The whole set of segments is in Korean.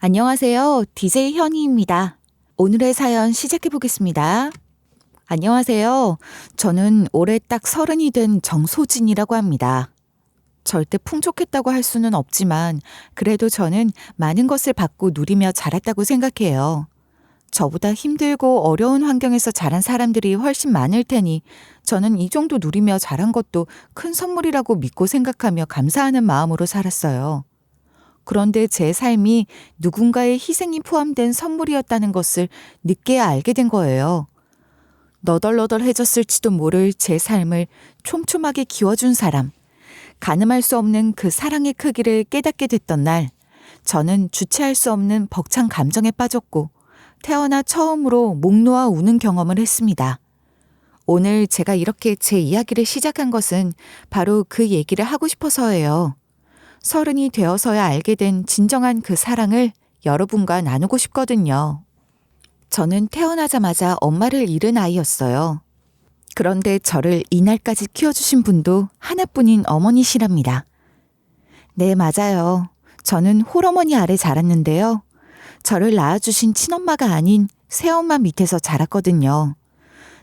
안녕하세요. DJ 현희입니다. 오늘의 사연 시작해 보겠습니다. 안녕하세요. 저는 올해 딱 30이 된 정소진이라고 합니다. 절대 풍족했다고 할 수는 없지만 그래도 저는 많은 것을 받고 누리며 자랐다고 생각해요. 저보다 힘들고 어려운 환경에서 자란 사람들이 훨씬 많을 테니 저는 이 정도 누리며 자란 것도 큰 선물이라고 믿고 생각하며 감사하는 마음으로 살았어요. 그런데 제 삶이 누군가의 희생이 포함된 선물이었다는 것을 늦게야 알게 된 거예요. 너덜너덜해졌을지도 모를 제 삶을 촘촘하게 키워준 사람, 가늠할 수 없는 그 사랑의 크기를 깨닫게 됐던 날, 저는 주체할 수 없는 벅찬 감정에 빠졌고 태어나 처음으로 목 놓아 우는 경험을 했습니다. 오늘 제가 이렇게 제 이야기를 시작한 것은 바로 그 얘기를 하고 싶어서예요. 30이 되어서야 알게 된 진정한 그 사랑을 여러분과 나누고 싶거든요. 저는 태어나자마자 엄마를 잃은 아이였어요. 그런데 저를 이날까지 키워주신 분도 하나뿐인 어머니시랍니다. 네, 맞아요. 저는 홀어머니 아래 자랐는데요. 저를 낳아주신 친엄마가 아닌 새엄마 밑에서 자랐거든요.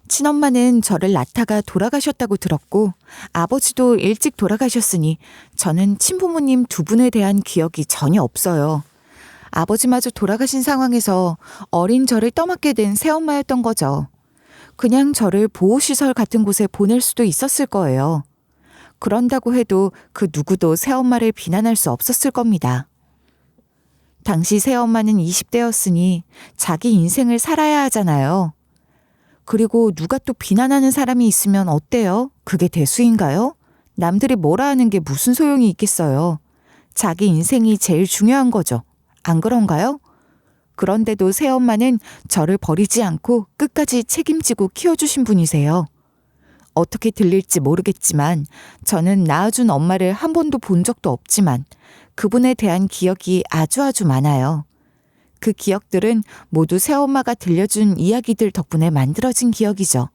친엄마는 저를 낳다가 돌아가셨다고 들었고 아버지도 일찍 돌아가셨으니 저는 친부모님 두 분에 대한 기억이 전혀 없어요. 아버지마저 돌아가신 상황에서 어린 저를 떠맡게 된 새엄마였던 거죠. 그냥 저를 보호시설 같은 곳에 보낼 수도 있었을 거예요. 그런다고 해도 그 누구도 새엄마를 비난할 수 없었을 겁니다. 당시 새엄마는 20대였으니 자기 인생을 살아야 하잖아요. 그리고 누가 또 비난하는 사람이 있으면 어때요? 그게 대수인가요? 남들이 뭐라 하는 게 무슨 소용이 있겠어요. 자기 인생이 제일 중요한 거죠. 안 그런가요? 그런데도 새엄마는 저를 버리지 않고 끝까지 책임지고 키워주신 분이세요. 어떻게 들릴지 모르겠지만 저는 낳아준 엄마를 한 번도 본 적도 없지만 그분에 대한 기억이 아주 많아요. 그 기억들은 모두 새엄마가 들려준 이야기들 덕분에 만들어진 기억이죠.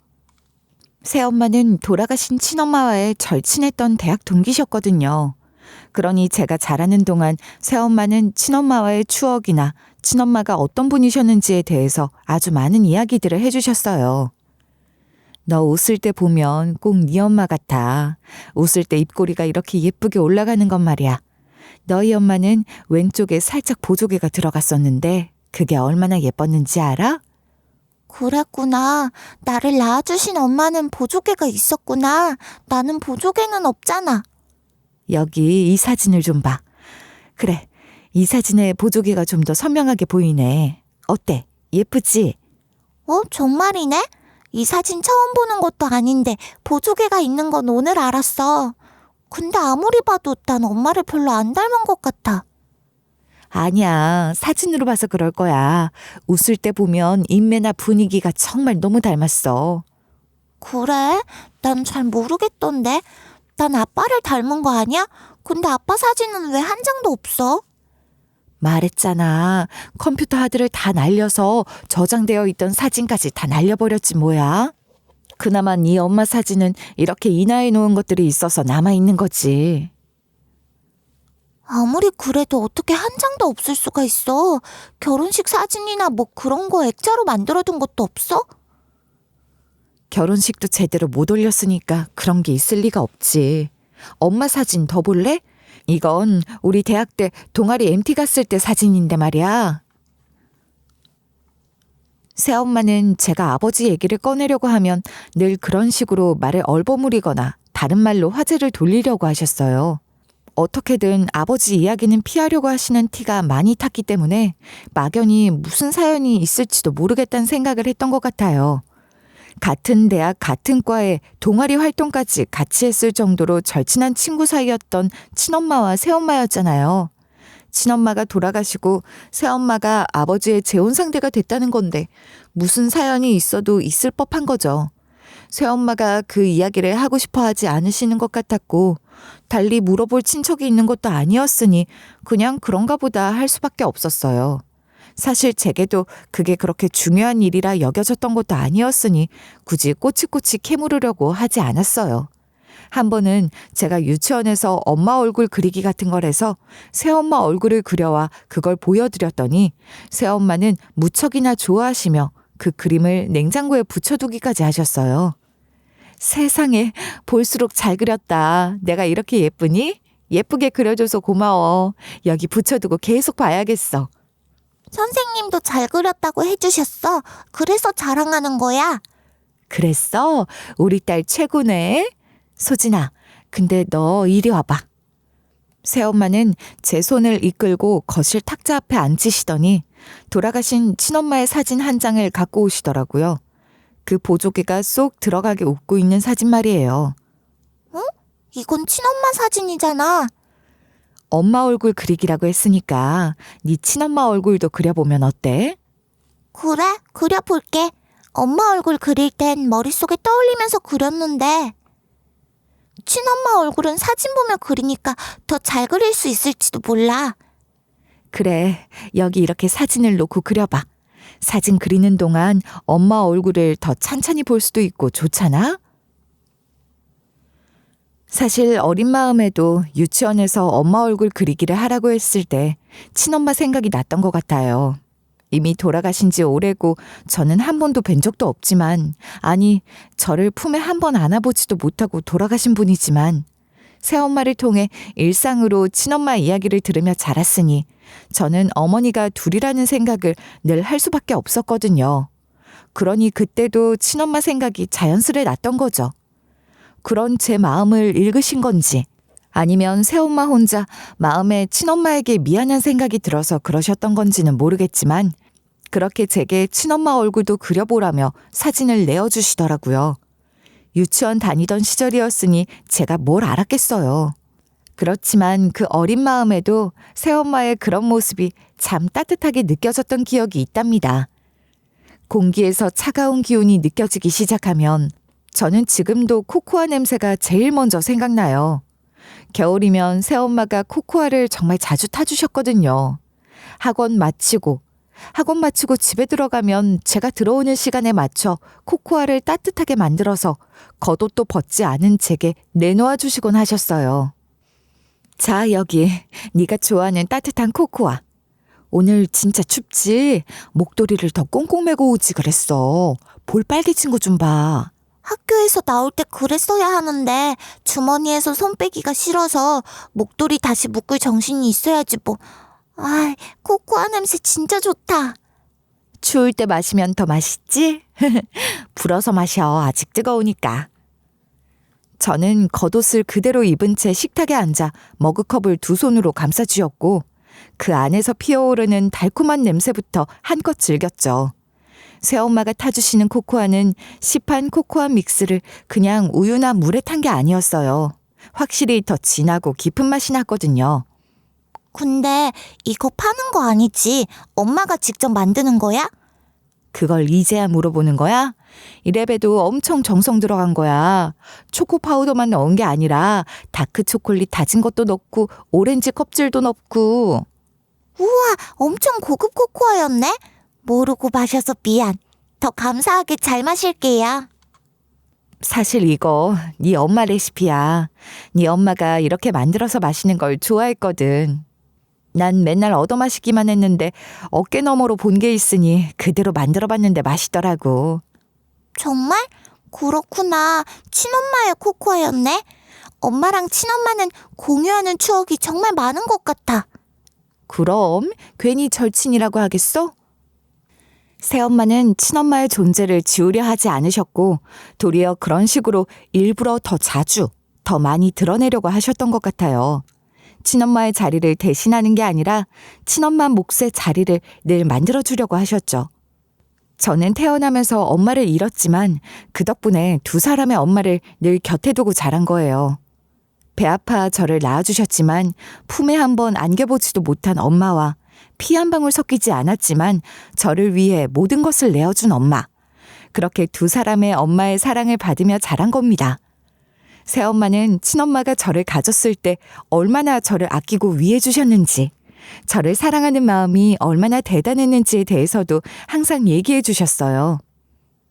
새엄마는 돌아가신 친엄마와의 절친했던 대학 동기셨거든요. 그러니 제가 자라는 동안 새엄마는 친엄마와의 추억이나 친엄마가 어떤 분이셨는지에 대해서 아주 많은 이야기들을 해주셨어요. 너 웃을 때 보면 꼭 네 엄마 같아. 웃을 때 입꼬리가 이렇게 예쁘게 올라가는 건 말이야. 너희 엄마는 왼쪽에 살짝 보조개가 들어갔었는데 그게 얼마나 예뻤는지 알아? 그랬구나. 나를 낳아주신 엄마는 보조개가 있었구나. 나는 보조개는 없잖아. 여기 이 사진을 좀 봐. 그래, 이 사진에 보조개가 좀 더 선명하게 보이네. 어때? 예쁘지? 정말이네? 이 사진 처음 보는 것도 아닌데 보조개가 있는 건 오늘 알았어. 근데 아무리 봐도 난 엄마를 별로 안 닮은 것 같아. 아니야, 사진으로 봐서 그럴 거야. 웃을 때 보면 인매나 분위기가 정말 너무 닮았어. 그래? 난 잘 모르겠던데. 난 아빠를 닮은 거 아니야? 근데 아빠 사진은 왜 한 장도 없어? 말했잖아. 컴퓨터 하드를 다 날려서 저장되어 있던 사진까지 다 날려버렸지 뭐야. 그나마 네 엄마 사진은 이렇게 인화해 놓은 것들이 있어서 남아있는 거지. 아무리 그래도 어떻게 한 장도 없을 수가 있어? 결혼식 사진이나 뭐 그런 거 액자로 만들어둔 것도 없어? 결혼식도 제대로 못 올렸으니까 그런 게 있을 리가 없지. 엄마 사진 더 볼래? 이건 우리 대학 때 동아리 MT 갔을 때 사진인데 말이야. 새엄마는 제가 아버지 얘기를 꺼내려고 하면 늘 그런 식으로 말을 얼버무리거나 다른 말로 화제를 돌리려고 하셨어요. 어떻게든 아버지 이야기는 피하려고 하시는 티가 많이 탔기 때문에 막연히 무슨 사연이 있을지도 모르겠다는 생각을 했던 것 같아요. 같은 대학 같은 과에 동아리 활동까지 같이 했을 정도로 절친한 친구 사이였던 친엄마와 새엄마였잖아요. 친엄마가 돌아가시고 새엄마가 아버지의 재혼 상대가 됐다는 건데 무슨 사연이 있어도 있을 법한 거죠. 새엄마가 그 이야기를 하고 싶어 하지 않으시는 것 같았고 달리 물어볼 친척이 있는 것도 아니었으니 그냥 그런가 보다 할 수밖에 없었어요. 사실 제게도 그게 그렇게 중요한 일이라 여겨졌던 것도 아니었으니 굳이 꼬치꼬치 캐물으려고 하지 않았어요. 한 번은 제가 유치원에서 엄마 얼굴 그리기 같은 걸 해서 새엄마 얼굴을 그려와 그걸 보여드렸더니 새엄마는 무척이나 좋아하시며 그 그림을 냉장고에 붙여두기까지 하셨어요. 세상에, 볼수록 잘 그렸다. 내가 이렇게 예쁘니? 예쁘게 그려줘서 고마워. 여기 붙여두고 계속 봐야겠어. 선생님도 잘 그렸다고 해주셨어. 그래서 자랑하는 거야. 그랬어? 우리 딸 최고네. 소진아, 근데 너 이리 와봐. 새엄마는 제 손을 이끌고 거실 탁자 앞에 앉히시더니 돌아가신 친엄마의 사진 한 장을 갖고 오시더라고요. 그 보조개가 쏙 들어가게 웃고 있는 사진 말이에요. 이건 친엄마 사진이잖아. 엄마 얼굴 그리기라고 했으니까 네 친엄마 얼굴도 그려보면 어때? 그래, 그려볼게. 엄마 얼굴 그릴 땐 머릿속에 떠올리면서 그렸는데 친엄마 얼굴은 사진 보며 그리니까 더 잘 그릴 수 있을지도 몰라. 그래, 여기 이렇게 사진을 놓고 그려봐. 사진 그리는 동안 엄마 얼굴을 더 찬찬히 볼 수도 있고 좋잖아? 사실 어린 마음에도 유치원에서 엄마 얼굴 그리기를 하라고 했을 때 친엄마 생각이 났던 것 같아요. 이미 돌아가신 지 오래고 저는 한 번도 뵌 적도 없지만, 아니, 저를 품에 한 번 안아보지도 못하고 돌아가신 분이지만 새엄마를 통해 일상으로 친엄마 이야기를 들으며 자랐으니 저는 어머니가 둘이라는 생각을 늘 할 수밖에 없었거든요. 그러니 그때도 친엄마 생각이 자연스레 났던 거죠. 그런 제 마음을 읽으신 건지 아니면 새엄마 혼자 마음에 친엄마에게 미안한 생각이 들어서 그러셨던 건지는 모르겠지만 그렇게 제게 친엄마 얼굴도 그려보라며 사진을 내어주시더라고요. 유치원 다니던 시절이었으니 제가 뭘 알았겠어요. 그렇지만 그 어린 마음에도 새엄마의 그런 모습이 참 따뜻하게 느껴졌던 기억이 있답니다. 공기에서 차가운 기운이 느껴지기 시작하면 저는 지금도 코코아 냄새가 제일 먼저 생각나요. 겨울이면 새엄마가 코코아를 정말 자주 타주셨거든요. 학원 마치고 집에 들어가면 제가 들어오는 시간에 맞춰 코코아를 따뜻하게 만들어서 겉옷도 벗지 않은 제게 내놓아 주시곤 하셨어요. 자, 여기 네가 좋아하는 따뜻한 코코아. 오늘 진짜 춥지? 목도리를 더 꽁꽁 매고 오지 그랬어. 볼 빨개진 거 좀 봐. 학교에서 나올 때 그랬어야 하는데 주머니에서 손 빼기가 싫어서 목도리 다시 묶을 정신이 있어야지 뭐. 아, 코코아 냄새 진짜 좋다. 추울 때 마시면 더 맛있지? 불어서 마셔. 아직 뜨거우니까. 저는 겉옷을 그대로 입은 채 식탁에 앉아 머그컵을 두 손으로 감싸쥐었고 그 안에서 피어오르는 달콤한 냄새부터 한껏 즐겼죠. 새엄마가 타주시는 코코아는 시판 코코아 믹스를 그냥 우유나 물에 탄 게 아니었어요. 확실히 더 진하고 깊은 맛이 났거든요. 근데 이거 파는 거 아니지? 엄마가 직접 만드는 거야? 그걸 이제야 물어보는 거야? 이래봬도 엄청 정성 들어간 거야. 초코 파우더만 넣은 게 아니라 다크 초콜릿 다진 것도 넣고 오렌지 껍질도 넣고. 우와, 엄청 고급 코코아였네? 모르고 마셔서 미안. 더 감사하게 잘 마실게요. 사실 이거 네 엄마 레시피야. 네 엄마가 이렇게 만들어서 마시는 걸 좋아했거든. 난 맨날 얻어마시기만 했는데 어깨 너머로 본 게 있으니 그대로 만들어봤는데 맛있더라고. 정말? 그렇구나. 친엄마의 코코아였네. 엄마랑 친엄마는 공유하는 추억이 정말 많은 것 같아. 그럼 괜히 절친이라고 하겠어? 새엄마는 친엄마의 존재를 지우려 하지 않으셨고 도리어 그런 식으로 일부러 더 자주, 더 많이 드러내려고 하셨던 것 같아요. 친엄마의 자리를 대신하는 게 아니라 친엄마 몫의 자리를 늘 만들어주려고 하셨죠. 저는 태어나면서 엄마를 잃었지만 그 덕분에 두 사람의 엄마를 늘 곁에 두고 자란 거예요. 배 아파 저를 낳아주셨지만 품에 한번 안겨보지도 못한 엄마와 피 한 방울 섞이지 않았지만 저를 위해 모든 것을 내어준 엄마. 그렇게 두 사람의 엄마의 사랑을 받으며 자란 겁니다. 새엄마는 친엄마가 저를 가졌을 때 얼마나 저를 아끼고 위해 주셨는지, 저를 사랑하는 마음이 얼마나 대단했는지에 대해서도 항상 얘기해 주셨어요.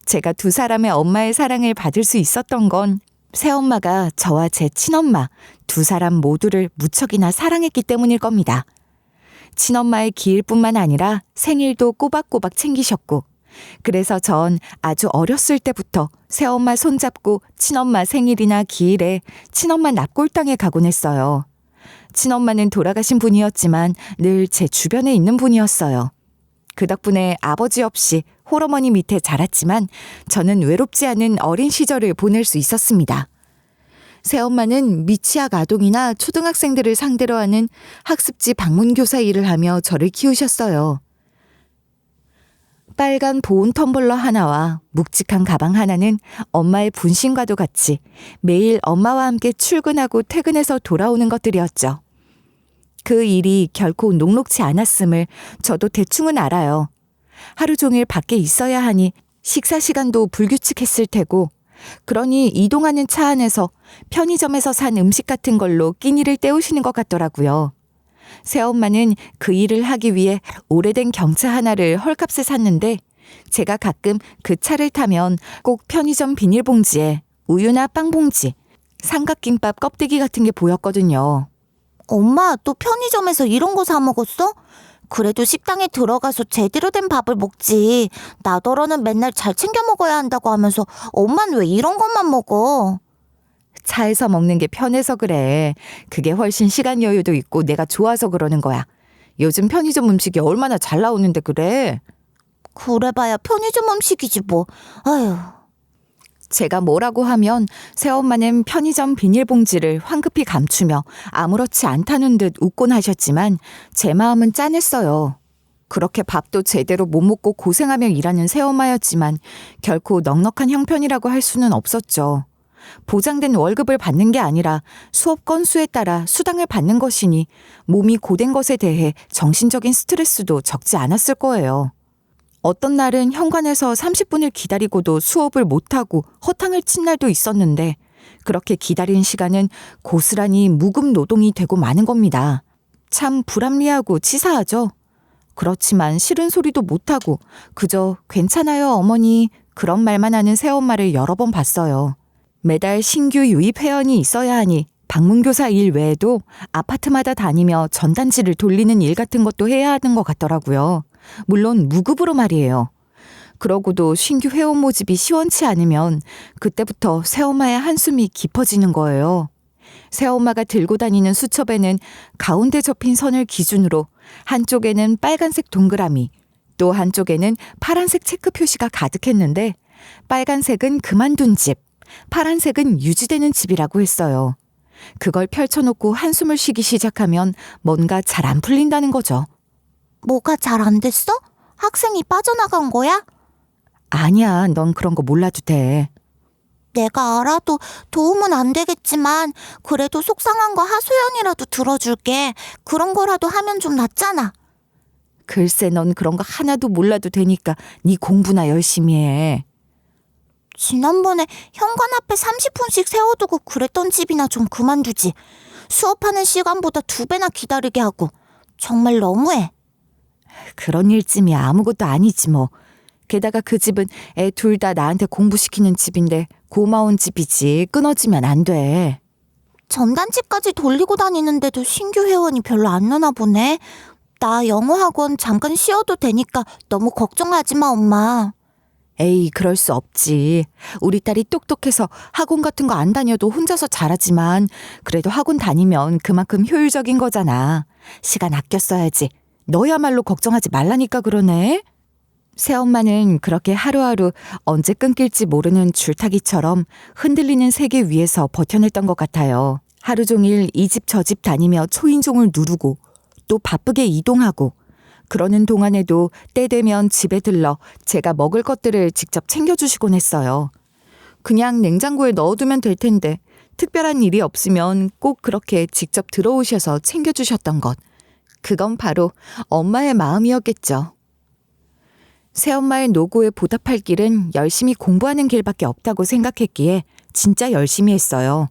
제가 두 사람의 엄마의 사랑을 받을 수 있었던 건 새엄마가 저와 제 친엄마 두 사람 모두를 무척이나 사랑했기 때문일 겁니다. 친엄마의 기일뿐만 아니라 생일도 꼬박꼬박 챙기셨고, 그래서 전 아주 어렸을 때부터 새엄마 손잡고 친엄마 생일이나 기일에 친엄마 납골당에 가곤 했어요. 친엄마는 돌아가신 분이었지만 늘 제 주변에 있는 분이었어요. 그 덕분에 아버지 없이 홀어머니 밑에 자랐지만 저는 외롭지 않은 어린 시절을 보낼 수 있었습니다. 새엄마는 미취학 아동이나 초등학생들을 상대로 하는 학습지 방문교사 일을 하며 저를 키우셨어요. 빨간 보온 텀블러 하나와 묵직한 가방 하나는 엄마의 분신과도 같이 매일 엄마와 함께 출근하고 퇴근해서 돌아오는 것들이었죠. 그 일이 결코 녹록지 않았음을 저도 대충은 알아요. 하루 종일 밖에 있어야 하니 식사 시간도 불규칙했을 테고, 그러니 이동하는 차 안에서 편의점에서 산 음식 같은 걸로 끼니를 때우시는 것 같더라고요. 새엄마는 그 일을 하기 위해 오래된 경차 하나를 헐값에 샀는데, 제가 가끔 그 차를 타면 꼭 편의점 비닐봉지에 우유나 빵봉지, 삼각김밥 껍데기 같은 게 보였거든요. 엄마, 또 편의점에서 이런 거 사 먹었어? 그래도 식당에 들어가서 제대로 된 밥을 먹지. 나더러는 맨날 잘 챙겨 먹어야 한다고 하면서 엄마는 왜 이런 것만 먹어? 차에서 먹는 게 편해서 그래. 그게 훨씬 시간 여유도 있고 내가 좋아서 그러는 거야. 요즘 편의점 음식이 얼마나 잘 나오는데 그래. 그래봐야 편의점 음식이지 뭐. 아휴. 제가 뭐라고 하면 새엄마는 편의점 비닐봉지를 황급히 감추며 아무렇지 않다는 듯 웃곤 하셨지만 제 마음은 짠했어요. 그렇게 밥도 제대로 못 먹고 고생하며 일하는 새엄마였지만 결코 넉넉한 형편이라고 할 수는 없었죠. 보장된 월급을 받는 게 아니라 수업 건수에 따라 수당을 받는 것이니 몸이 고된 것에 대해 정신적인 스트레스도 적지 않았을 거예요. 어떤 날은 현관에서 30분을 기다리고도 수업을 못하고 허탕을 친 날도 있었는데, 그렇게 기다린 시간은 고스란히 무급 노동이 되고 마는 겁니다. 참 불합리하고 치사하죠. 그렇지만 싫은 소리도 못하고 그저 괜찮아요 어머니 그런 말만 하는 새엄마를 여러 번 봤어요. 매달 신규 유입 회원이 있어야 하니 방문교사 일 외에도 아파트마다 다니며 전단지를 돌리는 일 같은 것도 해야 하는 것 같더라고요. 물론 무급으로 말이에요. 그러고도 신규 회원 모집이 시원치 않으면 그때부터 새엄마의 한숨이 깊어지는 거예요. 새엄마가 들고 다니는 수첩에는 가운데 접힌 선을 기준으로 한쪽에는 빨간색 동그라미, 또 한쪽에는 파란색 체크 표시가 가득했는데, 빨간색은 그만둔 집, 파란색은 유지되는 집이라고 했어요. 그걸 펼쳐놓고 한숨을 쉬기 시작하면 뭔가 잘 안 풀린다는 거죠. 뭐가 잘 안 됐어? 학생이 빠져나간 거야? 아니야, 넌 그런 거 몰라도 돼. 내가 알아도 도움은 안 되겠지만 그래도 속상한 거 하소연이라도 들어줄게. 그런 거라도 하면 좀 낫잖아. 글쎄, 넌 그런 거 하나도 몰라도 되니까 네 공부나 열심히 해. 지난번에 현관 앞에 30분씩 세워두고 그랬던 집이나 좀 그만두지. 수업하는 시간보다 2배나 기다리게 하고. 정말 너무해. 그런 일쯤이 아무것도 아니지 뭐. 게다가 그 집은 애 둘 다 나한테 공부시키는 집인데 고마운 집이지. 끊어지면 안 돼. 전단지까지 돌리고 다니는데도 신규 회원이 별로 안 느나 보네. 나 영어 학원 잠깐 쉬어도 되니까 너무 걱정하지 마, 엄마. 에이, 그럴 수 없지. 우리 딸이 똑똑해서 학원 같은 거 안 다녀도 혼자서 잘하지만 그래도 학원 다니면 그만큼 효율적인 거잖아. 시간 아껴 써야지. 너야말로 걱정하지 말라니까 그러네. 새엄마는 그렇게 하루하루 언제 끊길지 모르는 줄타기처럼 흔들리는 세계 위에서 버텨냈던 것 같아요. 하루 종일 이 집 저 집 다니며 초인종을 누르고 또 바쁘게 이동하고, 그러는 동안에도 때 되면 집에 들러 제가 먹을 것들을 직접 챙겨주시곤 했어요. 그냥 냉장고에 넣어두면 될 텐데 특별한 일이 없으면 꼭 그렇게 직접 들어오셔서 챙겨주셨던 것. 그건 바로 엄마의 마음이었겠죠. 새엄마의 노고에 보답할 길은 열심히 공부하는 길밖에 없다고 생각했기에 진짜 열심히 했어요.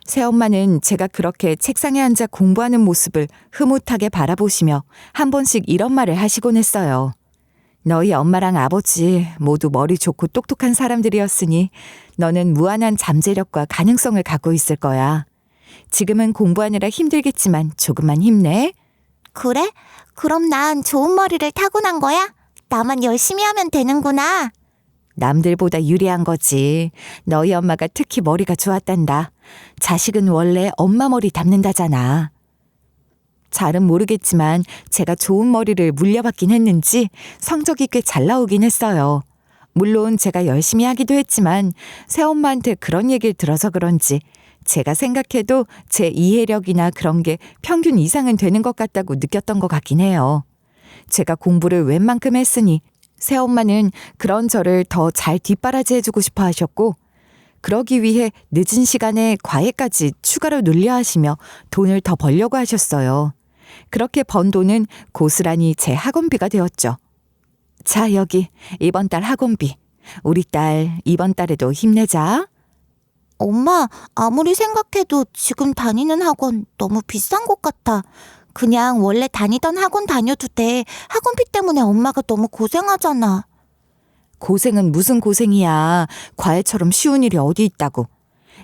새엄마는 제가 그렇게 책상에 앉아 공부하는 모습을 흐뭇하게 바라보시며 한 번씩 이런 말을 하시곤 했어요. 너희 엄마랑 아버지 모두 머리 좋고 똑똑한 사람들이었으니 너는 무한한 잠재력과 가능성을 갖고 있을 거야. 지금은 공부하느라 힘들겠지만 조금만 힘내. 그래? 그럼 난 좋은 머리를 타고난 거야? 나만 열심히 하면 되는구나. 남들보다 유리한 거지. 너희 엄마가 특히 머리가 좋았단다. 자식은 원래 엄마 머리 닮는다잖아. 잘은 모르겠지만 제가 좋은 머리를 물려받긴 했는지 성적이 꽤 잘 나오긴 했어요. 물론 제가 열심히 하기도 했지만 새엄마한테 그런 얘기를 들어서 그런지 제가 생각해도 제 이해력이나 그런 게 평균 이상은 되는 것 같다고 느꼈던 것 같긴 해요. 제가 공부를 웬만큼 했으니 새엄마는 그런 저를 더 잘 뒷바라지 해주고 싶어 하셨고 그러기 위해 늦은 시간에 과외까지 추가로 늘려하시며 돈을 더 벌려고 하셨어요. 그렇게 번 돈은 고스란히 제 학원비가 되었죠. 자, 여기 이번 달 학원비. 우리 딸 이번 달에도 힘내자. 엄마, 아무리 생각해도 지금 다니는 학원 너무 비싼 것 같아. 그냥 원래 다니던 학원 다녀도 돼. 학원비 때문에 엄마가 너무 고생하잖아. 고생은 무슨 고생이야. 과외처럼 쉬운 일이 어디 있다고.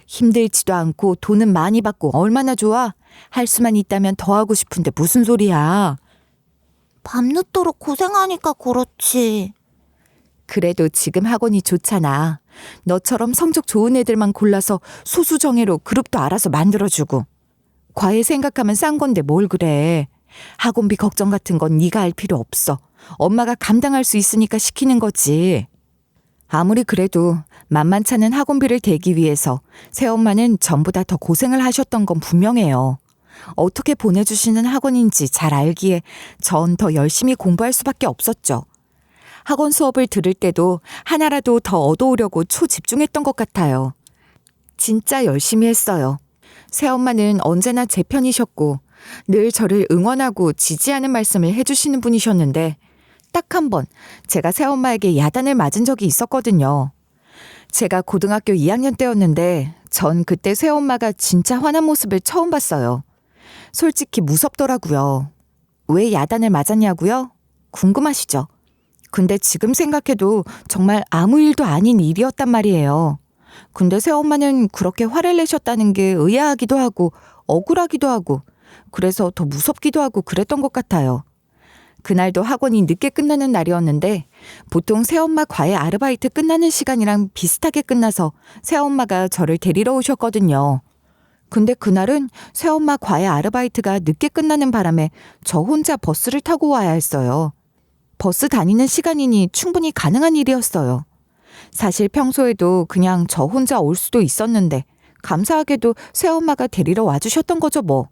힘들지도 않고 돈은 많이 받고 얼마나 좋아. 할 수만 있다면 더 하고 싶은데 무슨 소리야. 밤늦도록 고생하니까 그렇지. 그래도 지금 학원이 좋잖아. 너처럼 성적 좋은 애들만 골라서 소수정예로 그룹도 알아서 만들어주고. 과외 생각하면 싼 건데 뭘 그래. 학원비 걱정 같은 건 네가 알 필요 없어. 엄마가 감당할 수 있으니까 시키는 거지. 아무리 그래도 만만찮은 학원비를 대기 위해서 새엄마는 전보다 더 고생을 하셨던 건 분명해요. 어떻게 보내주시는 학원인지 잘 알기에 전 더 열심히 공부할 수밖에 없었죠. 학원 수업을 들을 때도 하나라도 더 얻어오려고 초집중했던 것 같아요. 진짜 열심히 했어요. 새엄마는 언제나 제 편이셨고 늘 저를 응원하고 지지하는 말씀을 해주시는 분이셨는데 딱 한 번 제가 새엄마에게 야단을 맞은 적이 있었거든요. 제가 고등학교 2학년 때였는데 전 그때 새엄마가 진짜 화난 모습을 처음 봤어요. 솔직히 무섭더라고요. 왜 야단을 맞았냐고요? 궁금하시죠? 근데 지금 생각해도 정말 아무 일도 아닌 일이었단 말이에요. 근데 새엄마는 그렇게 화를 내셨다는 게 의아하기도 하고 억울하기도 하고 그래서 더 무섭기도 하고 그랬던 것 같아요. 그날도 학원이 늦게 끝나는 날이었는데 보통 새엄마 과외 아르바이트 끝나는 시간이랑 비슷하게 끝나서 새엄마가 저를 데리러 오셨거든요. 근데 그날은 새엄마 과외 아르바이트가 늦게 끝나는 바람에 저 혼자 버스를 타고 와야 했어요. 버스 다니는 시간이니 충분히 가능한 일이었어요. 사실 평소에도 그냥 저 혼자 올 수도 있었는데 감사하게도 새엄마가 데리러 와주셨던 거죠 뭐.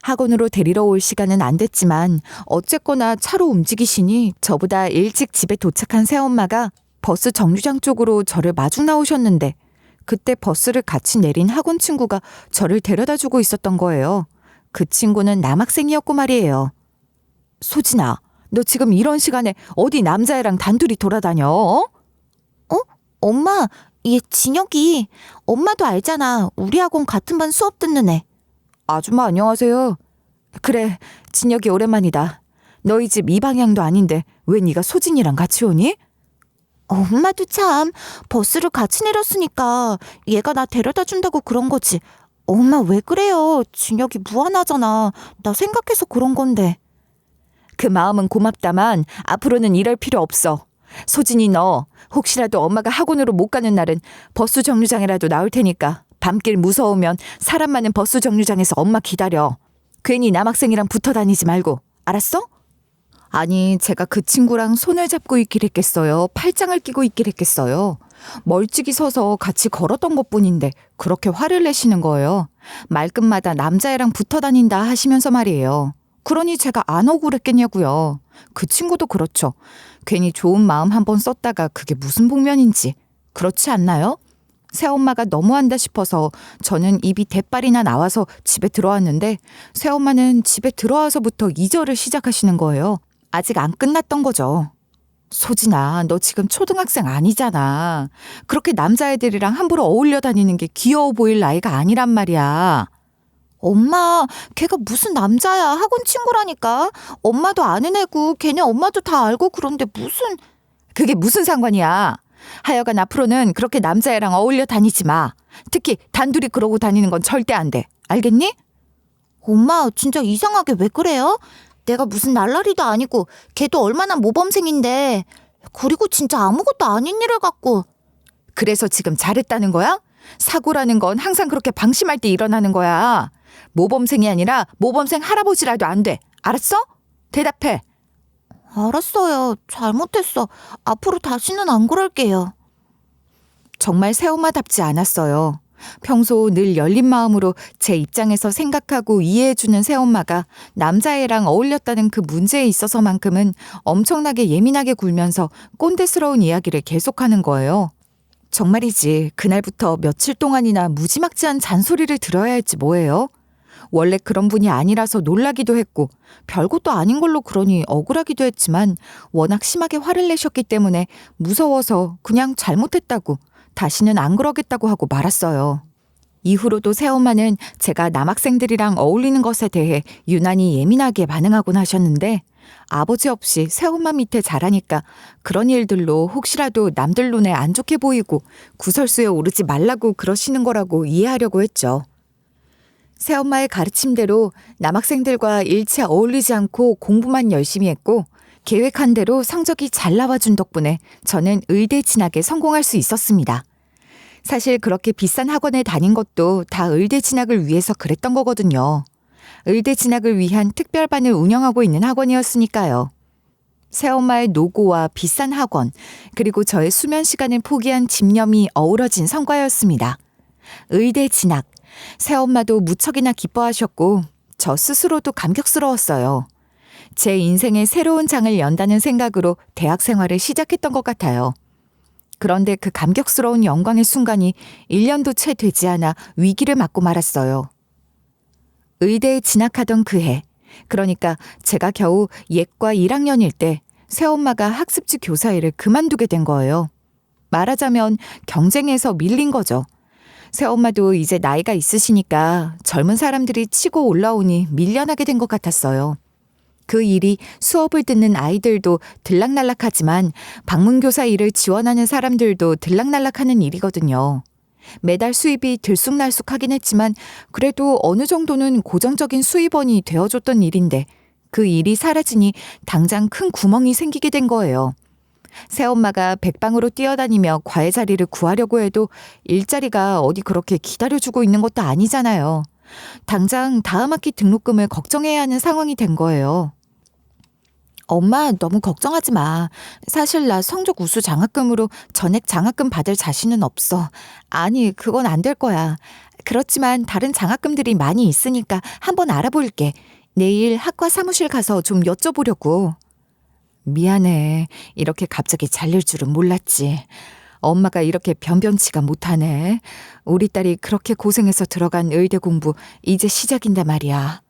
학원으로 데리러 올 시간은 안 됐지만 어쨌거나 차로 움직이시니 저보다 일찍 집에 도착한 새엄마가 버스 정류장 쪽으로 저를 마중 나오셨는데 그때 버스를 같이 내린 학원 친구가 저를 데려다주고 있었던 거예요. 그 친구는 남학생이었고 말이에요. 소진아, 너 지금 이런 시간에 어디 남자애랑 단둘이 돌아다녀? 어? 엄마, 얘 진혁이. 엄마도 알잖아. 우리 학원 같은 반 수업 듣는 애. 아줌마 안녕하세요. 그래, 진혁이 오랜만이다. 너희 집 이 방향도 아닌데 왜 네가 소진이랑 같이 오니? 엄마도 참 버스를 같이 내렸으니까 얘가 나 데려다 준다고 그런 거지. 엄마 왜 그래요? 진혁이 무안하잖아. 나 생각해서 그런 건데. 그 마음은 고맙다만 앞으로는 이럴 필요 없어. 소진이 너 혹시라도 엄마가 학원으로 못 가는 날은 버스 정류장이라도 나올 테니까 밤길 무서우면 사람 많은 버스 정류장에서 엄마 기다려. 괜히 남학생이랑 붙어 다니지 말고. 알았어? 아니, 제가 그 친구랑 손을 잡고 있길 했겠어요? 팔짱을 끼고 있길 했겠어요? 멀찍이 서서 같이 걸었던 것뿐인데 그렇게 화를 내시는 거예요. 말끝마다 남자애랑 붙어 다닌다 하시면서 말이에요. 그러니 제가 안 억울했겠냐고요. 그 친구도 그렇죠. 괜히 좋은 마음 한번 썼다가 그게 무슨 복면인지. 그렇지 않나요? 새엄마가 너무한다 싶어서 저는 입이 대빨이나 나와서 집에 들어왔는데 새엄마는 집에 들어와서부터 이절을 시작하시는 거예요. 아직 안 끝났던 거죠. 소진아, 너 지금 초등학생 아니잖아. 그렇게 남자애들이랑 함부로 어울려 다니는 게 귀여워 보일 나이가 아니란 말이야. 엄마, 걔가 무슨 남자야. 학원 친구라니까. 엄마도 아는 애고 걔네 엄마도 다 알고 그런데 무슨. 그게 무슨 상관이야. 하여간 앞으로는 그렇게 남자애랑 어울려 다니지 마. 특히 단둘이 그러고 다니는 건 절대 안 돼. 알겠니? 엄마, 진짜 이상하게 왜 그래요? 내가 무슨 날라리도 아니고 걔도 얼마나 모범생인데. 그리고 진짜 아무것도 아닌 일을 갖고. 그래서 지금 잘했다는 거야? 사고라는 건 항상 그렇게 방심할 때 일어나는 거야. 모범생이 아니라 모범생 할아버지라도 안 돼. 알았어? 대답해. 알았어요. 잘못했어. 앞으로 다시는 안 그럴게요. 정말 새엄마답지 않았어요. 평소 늘 열린 마음으로 제 입장에서 생각하고 이해해주는 새엄마가 남자애랑 어울렸다는 그 문제에 있어서만큼은 엄청나게 예민하게 굴면서 꼰대스러운 이야기를 계속하는 거예요. 정말이지 그날부터 며칠 동안이나 무지막지한 잔소리를 들어야 할지 뭐예요? 원래 그런 분이 아니라서 놀라기도 했고 별것도 아닌 걸로 그러니 억울하기도 했지만 워낙 심하게 화를 내셨기 때문에 무서워서 그냥 잘못했다고 다시는 안 그러겠다고 하고 말았어요. 이후로도 새엄마는 제가 남학생들이랑 어울리는 것에 대해 유난히 예민하게 반응하곤 하셨는데 아버지 없이 새엄마 밑에 자라니까 그런 일들로 혹시라도 남들 눈에 안 좋게 보이고 구설수에 오르지 말라고 그러시는 거라고 이해하려고 했죠. 새엄마의 가르침대로 남학생들과 일체 어울리지 않고 공부만 열심히 했고 계획한 대로 성적이 잘 나와준 덕분에 저는 의대 진학에 성공할 수 있었습니다. 사실 그렇게 비싼 학원에 다닌 것도 다 의대 진학을 위해서 그랬던 거거든요. 의대 진학을 위한 특별반을 운영하고 있는 학원이었으니까요. 새엄마의 노고와 비싼 학원, 그리고 저의 수면 시간을 포기한 집념이 어우러진 성과였습니다. 의대 진학, 새엄마도 무척이나 기뻐하셨고 저 스스로도 감격스러웠어요. 제 인생의 새로운 장을 연다는 생각으로 대학 생활을 시작했던 것 같아요. 그런데 그 감격스러운 영광의 순간이 1년도 채 되지 않아 위기를 맞고 말았어요. 의대에 진학하던 그 해, 그러니까 제가 겨우 예과 1학년일 때 새엄마가 학습지 교사 일을 그만두게 된 거예요. 말하자면 경쟁에서 밀린 거죠. 새엄마도 이제 나이가 있으시니까 젊은 사람들이 치고 올라오니 밀려나게 된 것 같았어요. 그 일이 수업을 듣는 아이들도 들락날락하지만 방문교사 일을 지원하는 사람들도 들락날락하는 일이거든요. 매달 수입이 들쑥날쑥하긴 했지만 그래도 어느 정도는 고정적인 수입원이 되어줬던 일인데 그 일이 사라지니 당장 큰 구멍이 생기게 된 거예요. 새엄마가 백방으로 뛰어다니며 과외 자리를 구하려고 해도 일자리가 어디 그렇게 기다려주고 있는 것도 아니잖아요. 당장 다음 학기 등록금을 걱정해야 하는 상황이 된 거예요. 엄마 너무 걱정하지 마. 사실 나 성적 우수 장학금으로 전액 장학금 받을 자신은 없어. 아니 그건 안 될 거야. 그렇지만 다른 장학금들이 많이 있으니까 한번 알아볼게. 내일 학과 사무실 가서 좀 여쭤보려고. 미안해. 이렇게 갑자기 잘릴 줄은 몰랐지. 엄마가 이렇게 변변치가 못하네. 우리 딸이 그렇게 고생해서 들어간 의대 공부 이제 시작인데 말이야.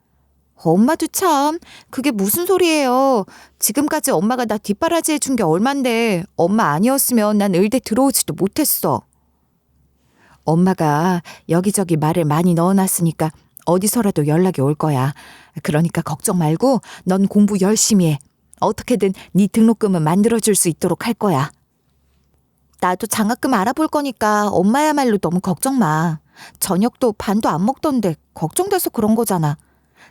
엄마도 참 그게 무슨 소리예요. 지금까지 엄마가 나 뒷바라지 해준 게 얼만데 엄마 아니었으면 난 의대 들어오지도 못했어. 엄마가 여기저기 말을 많이 넣어놨으니까 어디서라도 연락이 올 거야. 그러니까 걱정 말고 넌 공부 열심히 해. 어떻게든 네 등록금은 만들어줄 수 있도록 할 거야. 나도 장학금 알아볼 거니까 엄마야말로 너무 걱정 마. 저녁도 반도 안 먹던데 걱정돼서 그런 거잖아.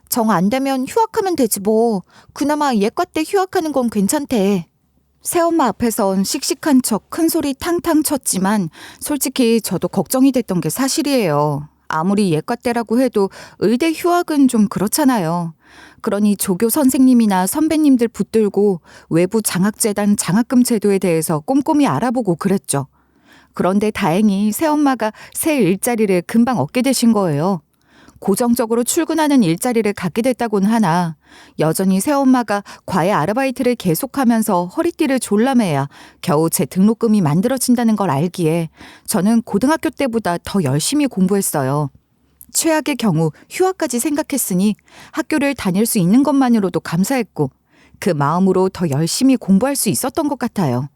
정 안 되면 휴학하면 되지 뭐. 그나마 예과 때 휴학하는 건 괜찮대. 새엄마 앞에선 씩씩한 척 큰소리 탕탕 쳤지만 솔직히 저도 걱정이 됐던 게 사실이에요. 아무리 예과 때라고 해도 의대 휴학은 좀 그렇잖아요. 그러니 조교 선생님이나 선배님들 붙들고 외부 장학재단 장학금 제도에 대해서 꼼꼼히 알아보고 그랬죠. 그런데 다행히 새엄마가 새 일자리를 금방 얻게 되신 거예요. 고정적으로 출근하는 일자리를 갖게 됐다고는 하나 여전히 새엄마가 과외 아르바이트를 계속하면서 허리띠를 졸라매야 겨우 제 등록금이 만들어진다는 걸 알기에 저는 고등학교 때보다 더 열심히 공부했어요. 최악의 경우 휴학까지 생각했으니 학교를 다닐 수 있는 것만으로도 감사했고 그 마음으로 더 열심히 공부할 수 있었던 것 같아요.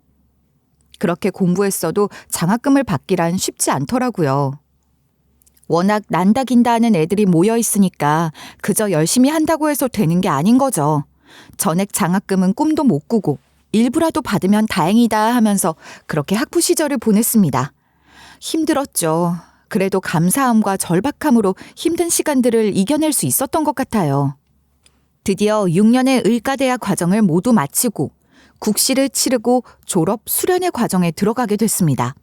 그렇게 공부했어도 장학금을 받기란 쉽지 않더라고요. 워낙 난다 긴다 하는 애들이 모여 있으니까 그저 열심히 한다고 해서 되는 게 아닌 거죠. 전액 장학금은 꿈도 못 꾸고 일부라도 받으면 다행이다 하면서 그렇게 학부 시절을 보냈습니다. 힘들었죠. 그래도 감사함과 절박함으로 힘든 시간들을 이겨낼 수 있었던 것 같아요. 드디어 6년의 의과대학 과정을 모두 마치고 국시를 치르고 졸업 수련의 과정에 들어가게 됐습니다.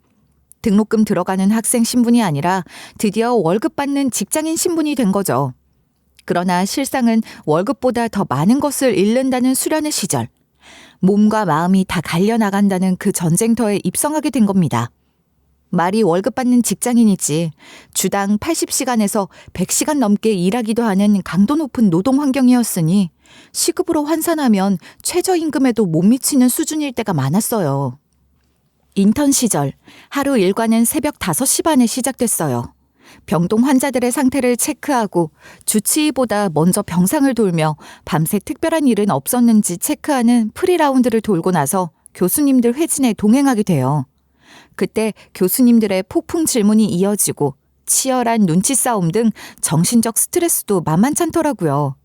등록금 들어가는 학생 신분이 아니라 드디어 월급 받는 직장인 신분이 된 거죠. 그러나 실상은 월급보다 더 많은 것을 잃는다는 수련의 시절. 몸과 마음이 다 갈려나간다는 그 전쟁터에 입성하게 된 겁니다. 말이 월급 받는 직장인이지 주당 80시간에서 100시간 넘게 일하기도 하는 강도 높은 노동 환경이었으니 시급으로 환산하면 최저임금에도 못 미치는 수준일 때가 많았어요. 인턴 시절 하루 일과는 새벽 5시 반에 시작됐어요. 병동 환자들의 상태를 체크하고 주치의보다 먼저 병상을 돌며 밤새 특별한 일은 없었는지 체크하는 프리라운드를 돌고 나서 교수님들 회진에 동행하게 돼요. 그때 교수님들의 폭풍 질문이 이어지고 치열한 눈치 싸움 등 정신적 스트레스도 만만찮더라고요.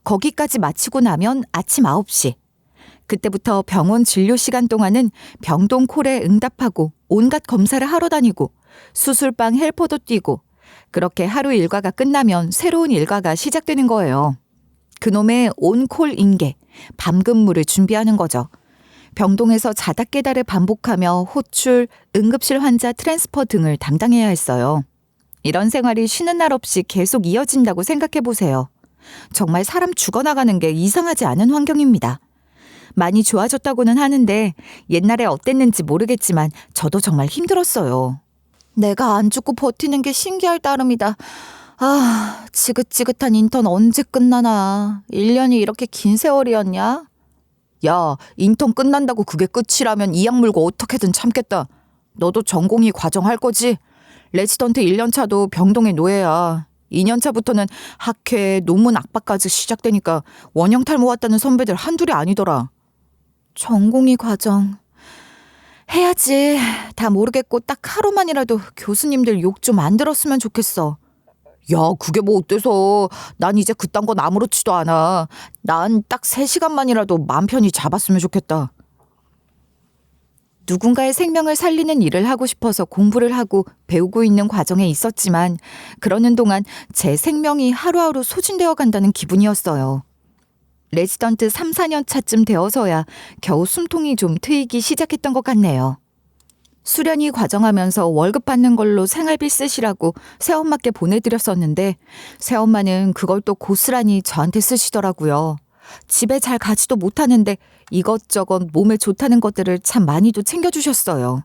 거기까지 마치고 나면 아침 9시. 그때부터 병원 진료 시간 동안은 병동 콜에 응답하고 온갖 검사를 하러 다니고 수술방 헬퍼도 뛰고 그렇게 하루 일과가 끝나면 새로운 일과가 시작되는 거예요. 그놈의 온콜 인계, 밤근무를 준비하는 거죠. 병동에서 자다 깨다를 반복하며 호출, 응급실 환자 트랜스퍼 등을 담당해야 했어요. 이런 생활이 쉬는 날 없이 계속 이어진다고 생각해 보세요. 정말 사람 죽어나가는 게 이상하지 않은 환경입니다. 많이 좋아졌다고는 하는데 옛날에 어땠는지 모르겠지만 저도 정말 힘들었어요. 내가 안 죽고 버티는 게 신기할 따름이다. 아, 지긋지긋한 인턴 언제 끝나나. 1년이 이렇게 긴 세월이었냐? 야, 인턴 끝난다고 그게 끝이라면 이 약 물고 어떻게든 참겠다. 너도 전공의 과정 할 거지? 레지던트 1년차도 병동의 노예야. 2년차부터는 학회, 논문 악박까지 시작되니까 원형 탈모 왔다는 선배들 한둘이 아니더라. 전공의 과정. 해야지. 다 모르겠고 딱 하루만이라도 교수님들 욕 좀 안 들었으면 좋겠어. 야, 그게 뭐 어때서. 난 이제 그딴 건 아무렇지도 않아. 난 딱 3시간만이라도 마음 편히 잡았으면 좋겠다. 누군가의 생명을 살리는 일을 하고 싶어서 공부를 하고 배우고 있는 과정에 있었지만 그러는 동안 제 생명이 하루하루 소진되어 간다는 기분이었어요. 레지던트 3, 4년 차쯤 되어서야 겨우 숨통이 좀 트이기 시작했던 것 같네요. 수련이 과정하면서 월급 받는 걸로 생활비 쓰시라고 새엄마께 보내드렸었는데 새엄마는 그걸 또 고스란히 저한테 쓰시더라고요. 집에 잘 가지도 못하는데 이것저것 몸에 좋다는 것들을 참 많이도 챙겨주셨어요.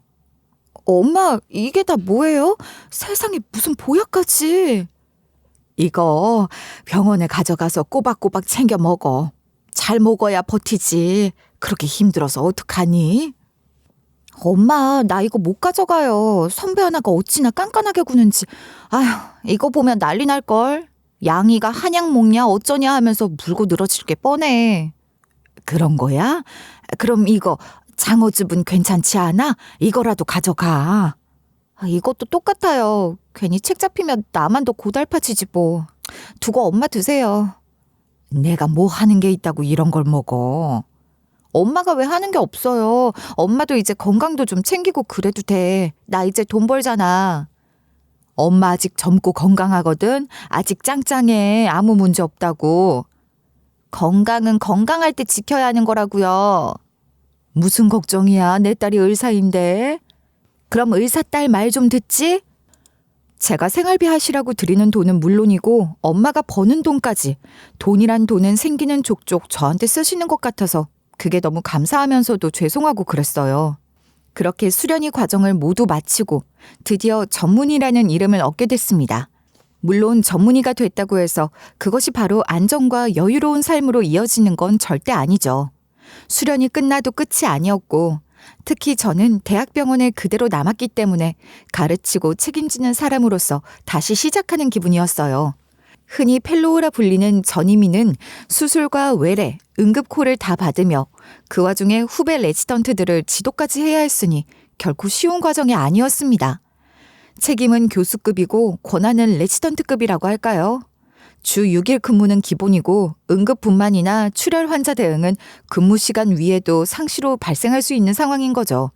엄마, 이게 다 뭐예요? 세상에 무슨 보약까지. 이거 병원에 가져가서 꼬박꼬박 챙겨 먹어. 잘 먹어야 버티지. 그렇게 힘들어서 어떡하니? 엄마, 나 이거 못 가져가요. 선배 하나가 어찌나 깐깐하게 구는지. 아휴, 이거 보면 난리 날걸. 양이가 한약 먹냐 어쩌냐 하면서 물고 늘어질 게 뻔해. 그런 거야? 그럼 이거 장어즙은 괜찮지 않아? 이거라도 가져가. 이것도 똑같아요. 괜히 책 잡히면 나만 더 고달파지지 뭐. 두고 엄마 드세요. 내가 뭐 하는 게 있다고 이런 걸 먹어. 엄마가 왜 하는 게 없어요. 엄마도 이제 건강도 좀 챙기고 그래도 돼. 나 이제 돈 벌잖아. 엄마 아직 젊고 건강하거든. 아직 짱짱해. 아무 문제 없다고. 건강은 건강할 때 지켜야 하는 거라고요. 무슨 걱정이야. 내 딸이 의사인데. 그럼 의사 딸 말 좀 듣지? 제가 생활비 하시라고 드리는 돈은 물론이고 엄마가 버는 돈까지 돈이란 돈은 생기는 족족 저한테 쓰시는 것 같아서 그게 너무 감사하면서도 죄송하고 그랬어요. 그렇게 수련이 과정을 모두 마치고 드디어 전문의라는 이름을 얻게 됐습니다. 물론 전문의가 됐다고 해서 그것이 바로 안정과 여유로운 삶으로 이어지는 건 절대 아니죠. 수련이 끝나도 끝이 아니었고 특히 저는 대학병원에 그대로 남았기 때문에 가르치고 책임지는 사람으로서 다시 시작하는 기분이었어요. 흔히 펠로우라 불리는 전임의는 수술과 외래, 응급콜을 다 받으며 그 와중에 후배 레지던트들을 지도까지 해야 했으니 결코 쉬운 과정이 아니었습니다. 책임은 교수급이고 권한은 레지던트급이라고 할까요? 주 6일 근무는 기본이고 응급분만이나 출혈 환자 대응은 근무 시간 위에도 상시로 발생할 수 있는 상황인 거죠.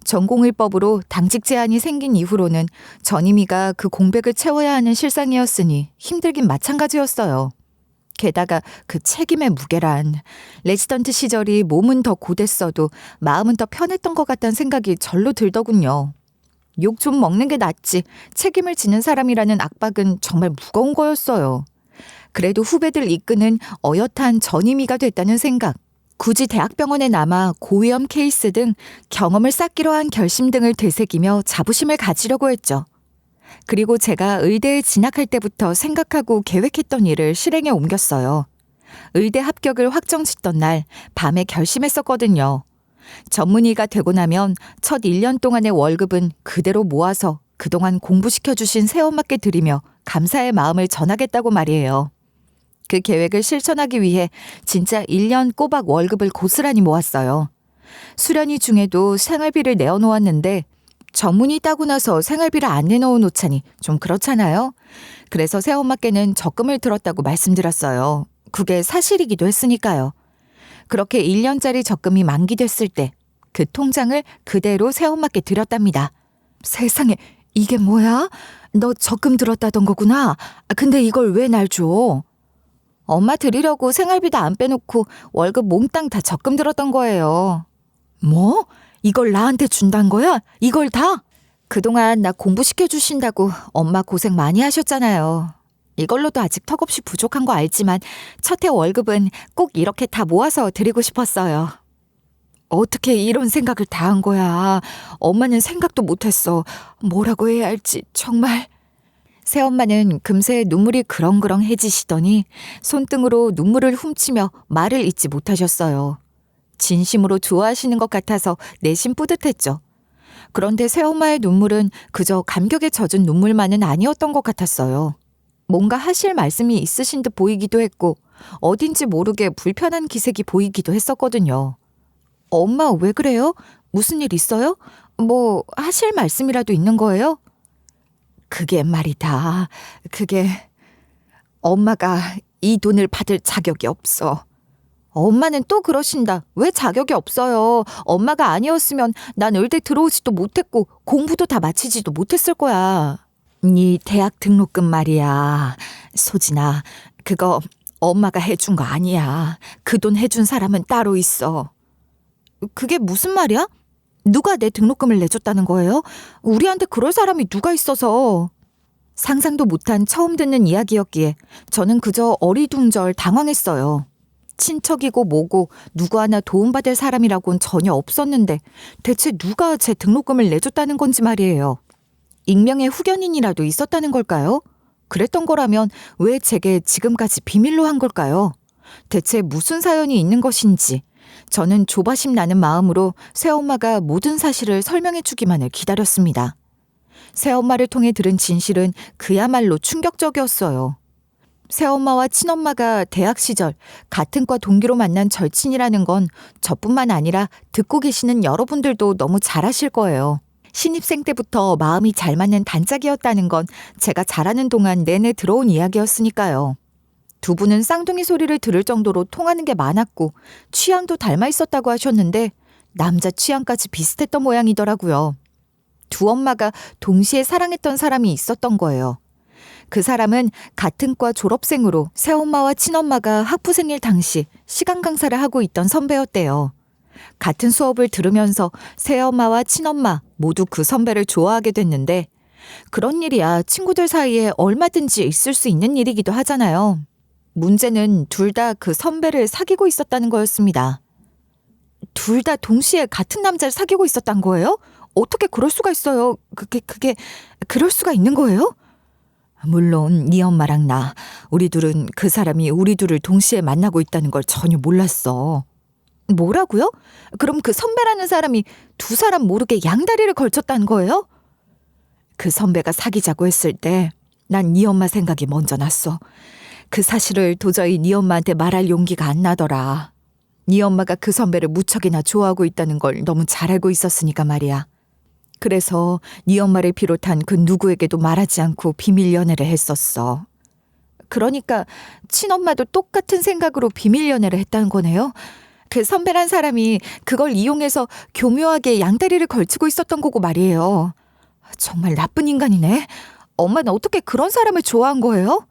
전공의법으로 당직 제한이 생긴 이후로는 전임의가 그 공백을 채워야 하는 실상이었으니 힘들긴 마찬가지였어요. 게다가 그 책임의 무게란 레지던트 시절이 몸은 더 고됐어도 마음은 더 편했던 것 같다는 생각이 절로 들더군요. 욕 좀 먹는 게 낫지 책임을 지는 사람이라는 압박은 정말 무거운 거였어요. 그래도 후배들 이끄는 어엿한 전임의가 됐다는 생각, 굳이 대학병원에 남아 고위험 케이스 등 경험을 쌓기로 한 결심 등을 되새기며 자부심을 가지려고 했죠. 그리고 제가 의대에 진학할 때부터 생각하고 계획했던 일을 실행에 옮겼어요. 의대 합격을 확정짓던 날 밤에 결심했었거든요. 전문의가 되고 나면 첫 1년 동안의 월급은 그대로 모아서 그동안 공부시켜주신 새엄마께 드리며 감사의 마음을 전하겠다고 말이에요. 그 계획을 실천하기 위해 진짜 1년 꼬박 월급을 고스란히 모았어요. 수련회 중에도 생활비를 내어놓았는데 전문의 따고 나서 생활비를 안 내놓은 오차니 좀 그렇잖아요. 그래서 새엄마께는 적금을 들었다고 말씀드렸어요. 그게 사실이기도 했으니까요. 그렇게 1년짜리 적금이 만기됐을 때 그 통장을 그대로 새엄마께 드렸답니다. 세상에 이게 뭐야? 너 적금 들었다던 거구나. 근데 이걸 왜 날 줘? 엄마 드리려고 생활비도 안 빼놓고 월급 몽땅 다 적금 들었던 거예요. 뭐? 이걸 나한테 준단 거야? 이걸 다? 그동안 나 공부시켜주신다고 엄마 고생 많이 하셨잖아요. 이걸로도 아직 턱없이 부족한 거 알지만 첫 해 월급은 꼭 이렇게 다 모아서 드리고 싶었어요. 어떻게 이런 생각을 다 한 거야? 엄마는 생각도 못했어. 뭐라고 해야 할지 정말. 새엄마는 금세 눈물이 그렁그렁해지시더니 손등으로 눈물을 훔치며 말을 잇지 못하셨어요. 진심으로 좋아하시는 것 같아서 내심 뿌듯했죠. 그런데 새엄마의 눈물은 그저 감격에 젖은 눈물만은 아니었던 것 같았어요. 뭔가 하실 말씀이 있으신 듯 보이기도 했고 어딘지 모르게 불편한 기색이 보이기도 했었거든요. 엄마 왜 그래요? 무슨 일 있어요? 뭐 하실 말씀이라도 있는 거예요? 그게 말이다. 그게 엄마가 이 돈을 받을 자격이 없어. 엄마는 또 그러신다. 왜 자격이 없어요? 엄마가 아니었으면 난 의대 들어오지도 못했고 공부도 다 마치지도 못했을 거야. 네 대학 등록금 말이야. 소진아, 그거 엄마가 해준 거 아니야. 그 돈 해준 사람은 따로 있어. 그게 무슨 말이야? 누가 내 등록금을 내줬다는 거예요? 우리한테 그럴 사람이 누가 있어서. 상상도 못한 처음 듣는 이야기였기에 저는 그저 어리둥절 당황했어요. 친척이고 뭐고 누구 하나 도움받을 사람이라고는 전혀 없었는데 대체 누가 제 등록금을 내줬다는 건지 말이에요. 익명의 후견인이라도 있었다는 걸까요? 그랬던 거라면 왜 제게 지금까지 비밀로 한 걸까요? 대체 무슨 사연이 있는 것인지 저는 조바심 나는 마음으로 새엄마가 모든 사실을 설명해 주기만을 기다렸습니다. 새엄마를 통해 들은 진실은 그야말로 충격적이었어요. 새엄마와 친엄마가 대학 시절 같은 과 동기로 만난 절친이라는 건 저뿐만 아니라 듣고 계시는 여러분들도 너무 잘 아실 거예요. 신입생 때부터 마음이 잘 맞는 단짝이었다는 건 제가 자라는 동안 내내 들어온 이야기였으니까요. 두 분은 쌍둥이 소리를 들을 정도로 통하는 게 많았고 취향도 닮아 있었다고 하셨는데 남자 취향까지 비슷했던 모양이더라고요. 두 엄마가 동시에 사랑했던 사람이 있었던 거예요. 그 사람은 같은 과 졸업생으로 새엄마와 친엄마가 학부생일 당시 시간 강사를 하고 있던 선배였대요. 같은 수업을 들으면서 새엄마와 친엄마 모두 그 선배를 좋아하게 됐는데 그런 일이야 친구들 사이에 얼마든지 있을 수 있는 일이기도 하잖아요. 문제는 둘 다 그 선배를 사귀고 있었다는 거였습니다. 둘 다 동시에 같은 남자를 사귀고 있었단 거예요? 어떻게 그럴 수가 있어요? 그게 그럴 수가 있는 거예요? 물론 네 엄마랑 나, 우리 둘은 그 사람이 우리 둘을 동시에 만나고 있다는 걸 전혀 몰랐어. 뭐라고요? 그럼 그 선배라는 사람이 두 사람 모르게 양다리를 걸쳤다는 거예요? 그 선배가 사귀자고 했을 때 난 네 엄마 생각이 먼저 났어. 그 사실을 도저히 네 엄마한테 말할 용기가 안 나더라. 네 엄마가 그 선배를 무척이나 좋아하고 있다는 걸 너무 잘 알고 있었으니까 말이야. 그래서 네 엄마를 비롯한 그 누구에게도 말하지 않고 비밀 연애를 했었어. 그러니까 친엄마도 똑같은 생각으로 비밀 연애를 했다는 거네요? 그 선배란 사람이 그걸 이용해서 교묘하게 양다리를 걸치고 있었던 거고 말이에요. 정말 나쁜 인간이네. 엄마는 어떻게 그런 사람을 좋아한 거예요?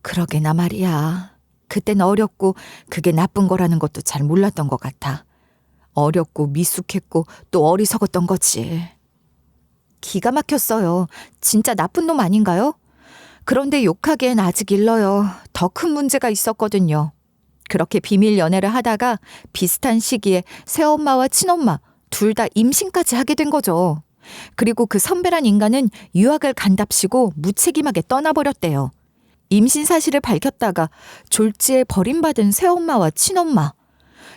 그러게나 말이야. 그땐 어렸고 그게 나쁜 거라는 것도 잘 몰랐던 것 같아. 어렸고 미숙했고 또 어리석었던 거지. 기가 막혔어요. 진짜 나쁜 놈 아닌가요? 그런데 욕하기엔 아직 일러요. 더 큰 문제가 있었거든요. 그렇게 비밀 연애를 하다가 비슷한 시기에 새엄마와 친엄마 둘 다 임신까지 하게 된 거죠. 그리고 그 선배란 인간은 유학을 간답시고 무책임하게 떠나버렸대요. 임신 사실을 밝혔다가 졸지에 버림받은 새엄마와 친엄마.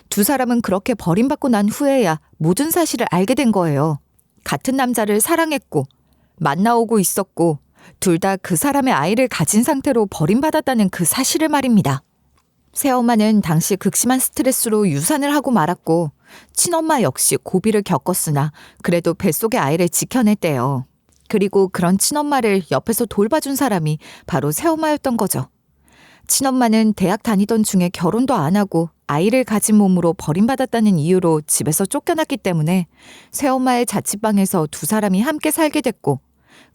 두 사람은 그렇게 버림받고 난 후에야 모든 사실을 알게 된 거예요. 같은 남자를 사랑했고 만나오고 있었고 둘 다 그 사람의 아이를 가진 상태로 버림받았다는 그 사실을 말입니다. 새엄마는 당시 극심한 스트레스로 유산을 하고 말았고 친엄마 역시 고비를 겪었으나 그래도 뱃속의 아이를 지켜냈대요. 그리고 그런 친엄마를 옆에서 돌봐준 사람이 바로 새엄마였던 거죠. 친엄마는 대학 다니던 중에 결혼도 안 하고 아이를 가진 몸으로 버림받았다는 이유로 집에서 쫓겨났기 때문에 새엄마의 자취방에서 두 사람이 함께 살게 됐고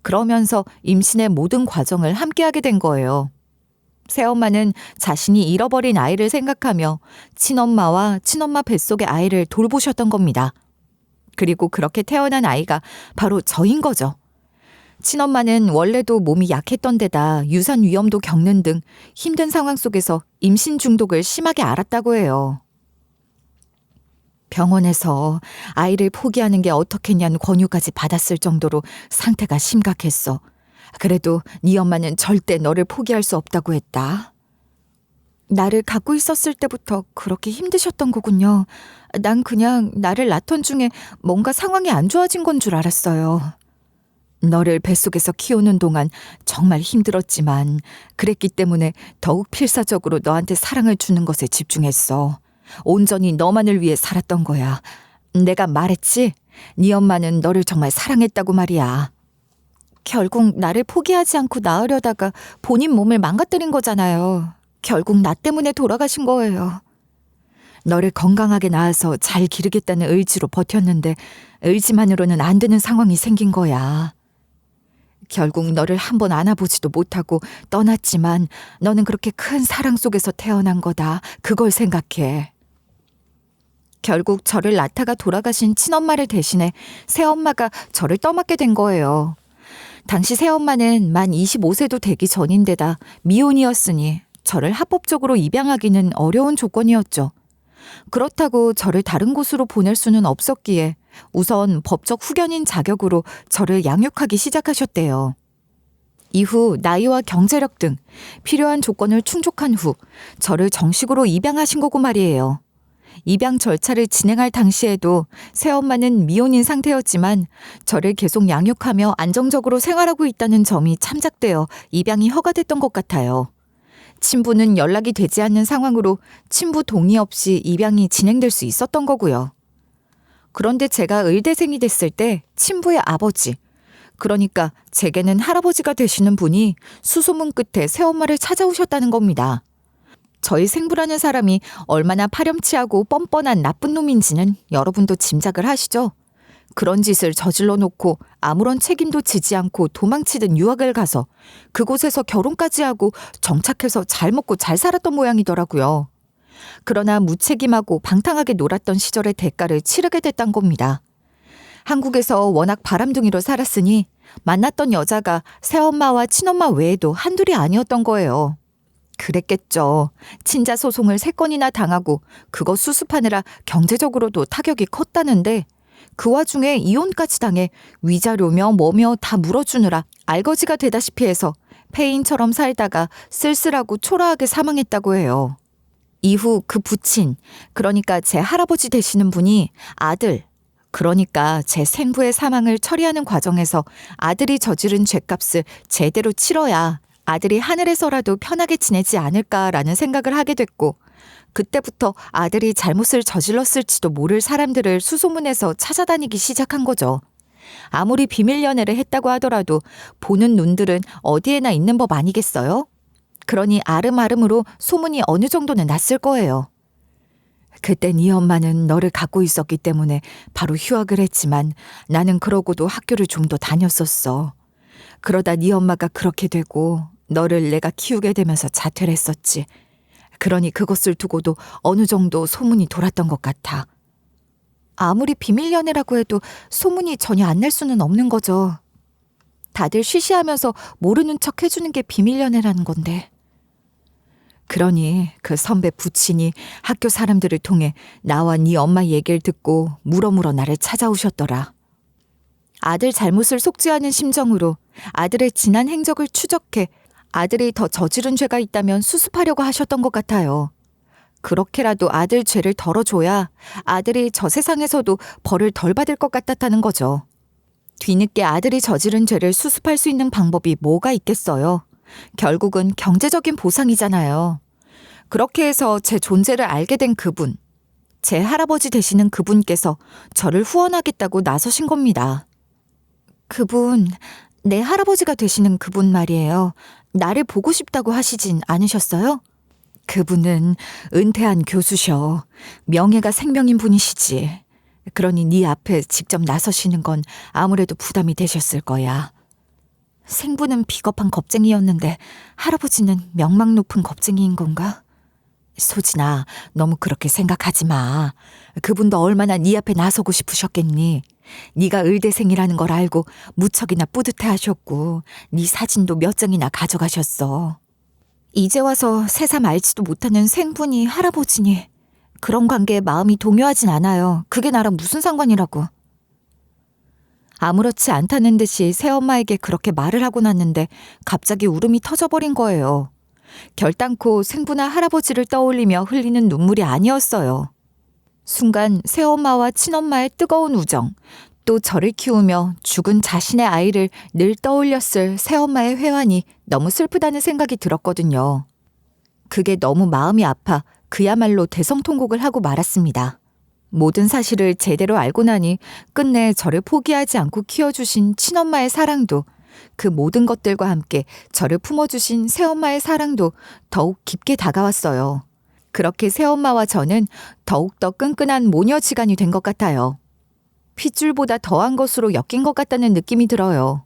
그러면서 임신의 모든 과정을 함께하게 된 거예요. 새엄마는 자신이 잃어버린 아이를 생각하며 친엄마와 친엄마 뱃속의 아이를 돌보셨던 겁니다. 그리고 그렇게 태어난 아이가 바로 저인 거죠. 친엄마는 원래도 몸이 약했던 데다 유산 위험도 겪는 등 힘든 상황 속에서 임신 중독을 심하게 앓았다고 해요. 병원에서 아이를 포기하는 게 어떻겠냐는 권유까지 받았을 정도로 상태가 심각했어. 그래도 네 엄마는 절대 너를 포기할 수 없다고 했다. 나를 갖고 있었을 때부터 그렇게 힘드셨던 거군요. 난 그냥 나를 낳던 중에 뭔가 상황이 안 좋아진 건 줄 알았어요. 너를 뱃속에서 키우는 동안 정말 힘들었지만 그랬기 때문에 더욱 필사적으로 너한테 사랑을 주는 것에 집중했어. 온전히 너만을 위해 살았던 거야. 내가 말했지? 네 엄마는 너를 정말 사랑했다고 말이야. 결국 나를 포기하지 않고 낳으려다가 본인 몸을 망가뜨린 거잖아요. 결국 나 때문에 돌아가신 거예요. 너를 건강하게 낳아서 잘 기르겠다는 의지로 버텼는데 의지만으로는 안 되는 상황이 생긴 거야. 결국 너를 한번 안아보지도 못하고 떠났지만 너는 그렇게 큰 사랑 속에서 태어난 거다. 그걸 생각해. 결국 저를 낳다가 돌아가신 친엄마를 대신해 새엄마가 저를 떠맡게 된 거예요. 당시 새엄마는 만 25세도 되기 전인데다 미혼이었으니 저를 합법적으로 입양하기는 어려운 조건이었죠. 그렇다고 저를 다른 곳으로 보낼 수는 없었기에 우선 법적 후견인 자격으로 저를 양육하기 시작하셨대요. 이후 나이와 경제력 등 필요한 조건을 충족한 후 저를 정식으로 입양하신 거고 말이에요. 입양 절차를 진행할 당시에도 새엄마는 미혼인 상태였지만 저를 계속 양육하며 안정적으로 생활하고 있다는 점이 참작되어 입양이 허가됐던 것 같아요. 친부는 연락이 되지 않는 상황으로 친부 동의 없이 입양이 진행될 수 있었던 거고요. 그런데 제가 의대생이 됐을 때 친부의 아버지, 그러니까 제게는 할아버지가 되시는 분이 수소문 끝에 새엄마를 찾아오셨다는 겁니다. 저희 생부라는 사람이 얼마나 파렴치하고 뻔뻔한 나쁜 놈인지는 여러분도 짐작을 하시죠? 그런 짓을 저질러 놓고 아무런 책임도 지지 않고 도망치듯 유학을 가서 그곳에서 결혼까지 하고 정착해서 잘 먹고 잘 살았던 모양이더라고요. 그러나 무책임하고 방탕하게 놀았던 시절의 대가를 치르게 됐단 겁니다. 한국에서 워낙 바람둥이로 살았으니 만났던 여자가 새엄마와 친엄마 외에도 한둘이 아니었던 거예요. 그랬겠죠. 친자 소송을 3건이나 당하고 그거 수습하느라 경제적으로도 타격이 컸다는데 그 와중에 이혼까지 당해 위자료며 뭐며 다 물어주느라 알거지가 되다시피 해서 폐인처럼 살다가 쓸쓸하고 초라하게 사망했다고 해요. 이후 그 부친, 그러니까 제 할아버지 되시는 분이 아들, 그러니까 제 생부의 사망을 처리하는 과정에서 아들이 저지른 죗값을 제대로 치러야 아들이 하늘에서라도 편하게 지내지 않을까라는 생각을 하게 됐고 그때부터 아들이 잘못을 저질렀을지도 모를 사람들을 수소문해서 찾아다니기 시작한 거죠. 아무리 비밀 연애를 했다고 하더라도 보는 눈들은 어디에나 있는 법 아니겠어요? 그러니 아름아름으로 소문이 어느 정도는 났을 거예요. 그때 네 엄마는 너를 갖고 있었기 때문에 바로 휴학을 했지만 나는 그러고도 학교를 좀 더 다녔었어. 그러다 네 엄마가 그렇게 되고 너를 내가 키우게 되면서 자퇴를 했었지. 그러니 그것을 두고도 어느 정도 소문이 돌았던 것 같아. 아무리 비밀 연애라고 해도 소문이 전혀 안 날 수는 없는 거죠. 다들 쉬쉬하면서 모르는 척 해주는 게 비밀 연애라는 건데. 그러니 그 선배 부친이 학교 사람들을 통해 나와 네 엄마 얘기를 듣고 물어물어 나를 찾아오셨더라. 아들 잘못을 속죄하는 심정으로 아들의 지난 행적을 추적해 아들이 더 저지른 죄가 있다면 수습하려고 하셨던 것 같아요. 그렇게라도 아들 죄를 덜어줘야 아들이 저 세상에서도 벌을 덜 받을 것 같았다는 거죠. 뒤늦게 아들이 저지른 죄를 수습할 수 있는 방법이 뭐가 있겠어요. 결국은 경제적인 보상이잖아요. 그렇게 해서 제 존재를 알게 된 그분, 제 할아버지 되시는 그분께서 저를 후원하겠다고 나서신 겁니다. 그분, 내 할아버지가 되시는 그분 말이에요. 나를 보고 싶다고 하시진 않으셨어요? 그분은 은퇴한 교수셔. 명예가 생명인 분이시지. 그러니 네 앞에 직접 나서시는 건 아무래도 부담이 되셨을 거야. 생부는 비겁한 겁쟁이였는데 할아버지는 명망 높은 겁쟁이인 건가? 소진아, 너무 그렇게 생각하지 마. 그분도 얼마나 네 앞에 나서고 싶으셨겠니? 네가 의대생이라는 걸 알고 무척이나 뿌듯해하셨고 네 사진도 몇 장이나 가져가셨어. 이제 와서 새삼 알지도 못하는 생분이 할아버지니 그런 관계에 마음이 동요하진 않아요. 그게 나랑 무슨 상관이라고. 아무렇지 않다는 듯이 새엄마에게 그렇게 말을 하고 났는데 갑자기 울음이 터져버린 거예요. 결단코 생부나 할아버지를 떠올리며 흘리는 눈물이 아니었어요. 순간 새엄마와 친엄마의 뜨거운 우정, 또 저를 키우며 죽은 자신의 아이를 늘 떠올렸을 새엄마의 회환이 너무 슬프다는 생각이 들었거든요. 그게 너무 마음이 아파 그야말로 대성통곡을 하고 말았습니다. 모든 사실을 제대로 알고 나니 끝내 저를 포기하지 않고 키워주신 친엄마의 사랑도 그 모든 것들과 함께 저를 품어주신 새엄마의 사랑도 더욱 깊게 다가왔어요. 그렇게 새엄마와 저는 더욱더 끈끈한 모녀지간이 된 것 같아요. 핏줄보다 더한 것으로 엮인 것 같다는 느낌이 들어요.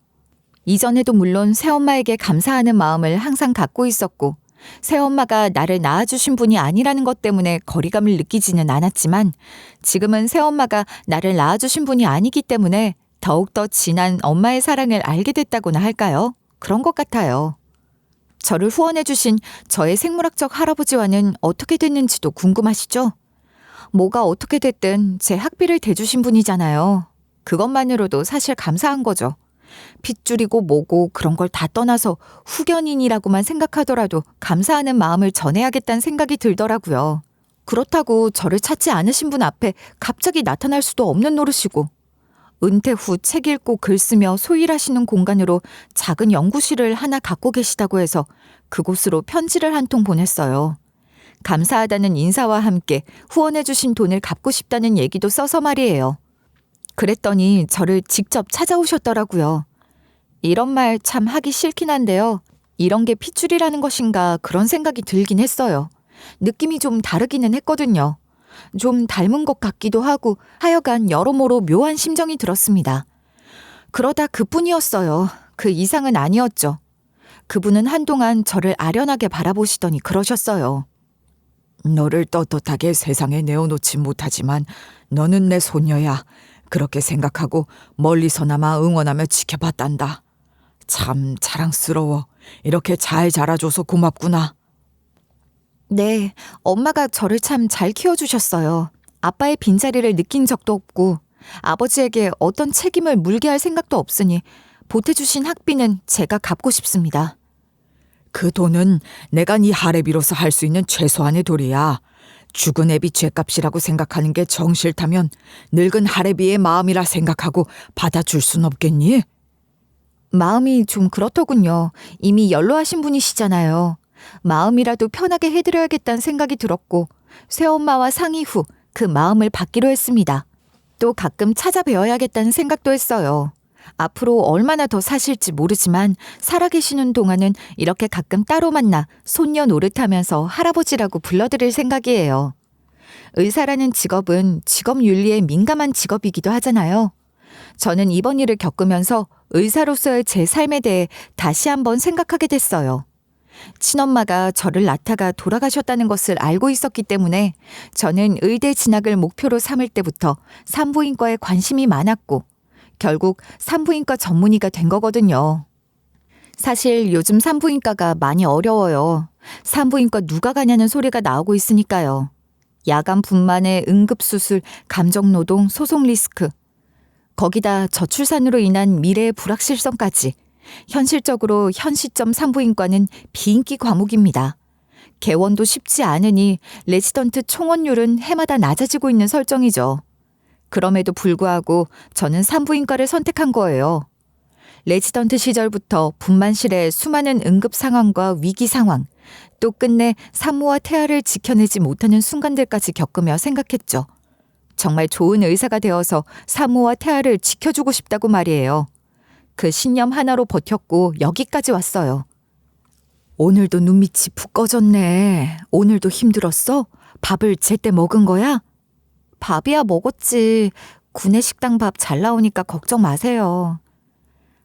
이전에도 물론 새엄마에게 감사하는 마음을 항상 갖고 있었고 새엄마가 나를 낳아주신 분이 아니라는 것 때문에 거리감을 느끼지는 않았지만 지금은 새엄마가 나를 낳아주신 분이 아니기 때문에 더욱더 진한 엄마의 사랑을 알게 됐다고나 할까요? 그런 것 같아요. 저를 후원해주신 저의 생물학적 할아버지와는 어떻게 됐는지도 궁금하시죠? 뭐가 어떻게 됐든 제 학비를 대주신 분이잖아요. 그것만으로도 사실 감사한 거죠. 핏줄이고 뭐고 그런 걸 다 떠나서 후견인이라고만 생각하더라도 감사하는 마음을 전해야겠다는 생각이 들더라고요. 그렇다고 저를 찾지 않으신 분 앞에 갑자기 나타날 수도 없는 노릇이고 은퇴 후 책 읽고 글 쓰며 소일하시는 공간으로 작은 연구실을 하나 갖고 계시다고 해서 그곳으로 편지를 한 통 보냈어요. 감사하다는 인사와 함께 후원해주신 돈을 갚고 싶다는 얘기도 써서 말이에요. 그랬더니 저를 직접 찾아오셨더라고요. 이런 말 참 하기 싫긴 한데요. 이런 게 핏줄이라는 것인가 그런 생각이 들긴 했어요. 느낌이 좀 다르기는 했거든요. 좀 닮은 것 같기도 하고 하여간 여러모로 묘한 심정이 들었습니다. 그러다 그뿐이었어요. 그 이상은 아니었죠. 그분은 한동안 저를 아련하게 바라보시더니 그러셨어요. 너를 떳떳하게 세상에 내어놓지 못하지만 너는 내 손녀야. 그렇게 생각하고 멀리서나마 응원하며 지켜봤단다. 참 자랑스러워. 이렇게 잘 자라줘서 고맙구나. 네, 엄마가 저를 참 잘 키워주셨어요. 아빠의 빈자리를 느낀 적도 없고 아버지에게 어떤 책임을 물게 할 생각도 없으니 보태주신 학비는 제가 갚고 싶습니다. 그 돈은 내가 네 할애비로서 할 수 있는 최소한의 도리야. 죽은 애비 죗값이라고 생각하는 게 정 싫다면 늙은 할애비의 마음이라 생각하고 받아줄 순 없겠니? 마음이 좀 그렇더군요. 이미 연로하신 분이시잖아요. 마음이라도 편하게 해드려야겠다는 생각이 들었고 새엄마와 상의 후 그 마음을 받기로 했습니다. 또 가끔 찾아뵈어야겠다는 생각도 했어요. 앞으로 얼마나 더 사실지 모르지만 살아계시는 동안은 이렇게 가끔 따로 만나 손녀 노릇하면서 할아버지라고 불러드릴 생각이에요. 의사라는 직업은 직업 윤리에 민감한 직업이기도 하잖아요. 저는 이번 일을 겪으면서 의사로서의 제 삶에 대해 다시 한번 생각하게 됐어요. 친엄마가 저를 낳다가 돌아가셨다는 것을 알고 있었기 때문에 저는 의대 진학을 목표로 삼을 때부터 산부인과에 관심이 많았고 결국 산부인과 전문의가 된 거거든요. 사실 요즘 산부인과가 많이 어려워요. 산부인과 누가 가냐는 소리가 나오고 있으니까요. 야간 분만의 응급수술, 감정노동, 소송 리스크. 거기다 저출산으로 인한 미래의 불확실성까지. 현실적으로 현 시점 산부인과는 비인기 과목입니다. 개원도 쉽지 않으니 레지던트 총원율은 해마다 낮아지고 있는 설정이죠. 그럼에도 불구하고 저는 산부인과를 선택한 거예요. 레지던트 시절부터 분만실의 수많은 응급 상황과 위기 상황, 또 끝내 산모와 태아를 지켜내지 못하는 순간들까지 겪으며 생각했죠. 정말 좋은 의사가 되어서 산모와 태아를 지켜주고 싶다고 말이에요. 그 신념 하나로 버텼고 여기까지 왔어요. 오늘도 눈밑이 푹 꺼졌네. 오늘도 힘들었어? 밥을 제때 먹은 거야? 밥이야 먹었지. 구내식당 밥 잘 나오니까 걱정 마세요.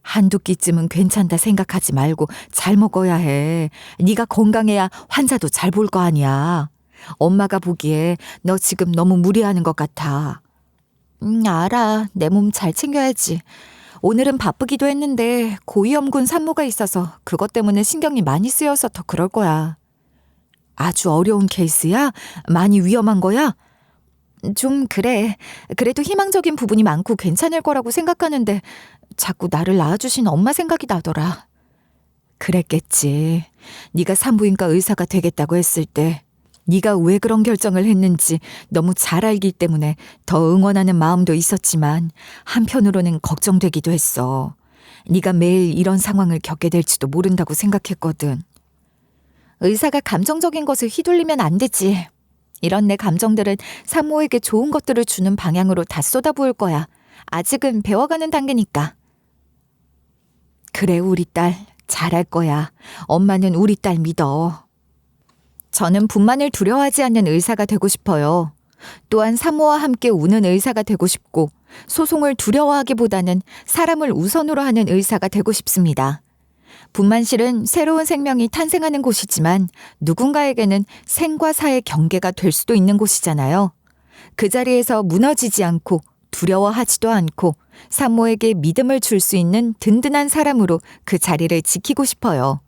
한두 끼쯤은 괜찮다 생각하지 말고 잘 먹어야 해. 네가 건강해야 환자도 잘 볼 거 아니야. 엄마가 보기에 너 지금 너무 무리하는 것 같아. 알아. 내 몸 잘 챙겨야지. 오늘은 바쁘기도 했는데 고위험군 산모가 있어서 그것 때문에 신경이 많이 쓰여서 더 그럴 거야. 아주 어려운 케이스야? 많이 위험한 거야? 좀 그래. 그래도 희망적인 부분이 많고 괜찮을 거라고 생각하는데 자꾸 나를 낳아주신 엄마 생각이 나더라. 그랬겠지. 네가 산부인과 의사가 되겠다고 했을 때 네가 왜 그런 결정을 했는지 너무 잘 알기 때문에 더 응원하는 마음도 있었지만 한편으로는 걱정되기도 했어. 네가 매일 이런 상황을 겪게 될지도 모른다고 생각했거든. 의사가 감정적인 것을 휘둘리면 안 되지. 이런 내 감정들은 산모에게 좋은 것들을 주는 방향으로 다 쏟아부을 거야. 아직은 배워가는 단계니까. 그래, 우리 딸. 잘할 거야. 엄마는 우리 딸 믿어. 저는 분만을 두려워하지 않는 의사가 되고 싶어요. 또한 산모와 함께 우는 의사가 되고 싶고 소송을 두려워하기보다는 사람을 우선으로 하는 의사가 되고 싶습니다. 분만실은 새로운 생명이 탄생하는 곳이지만 누군가에게는 생과 사의 경계가 될 수도 있는 곳이잖아요. 그 자리에서 무너지지 않고 두려워하지도 않고 산모에게 믿음을 줄 수 있는 든든한 사람으로 그 자리를 지키고 싶어요.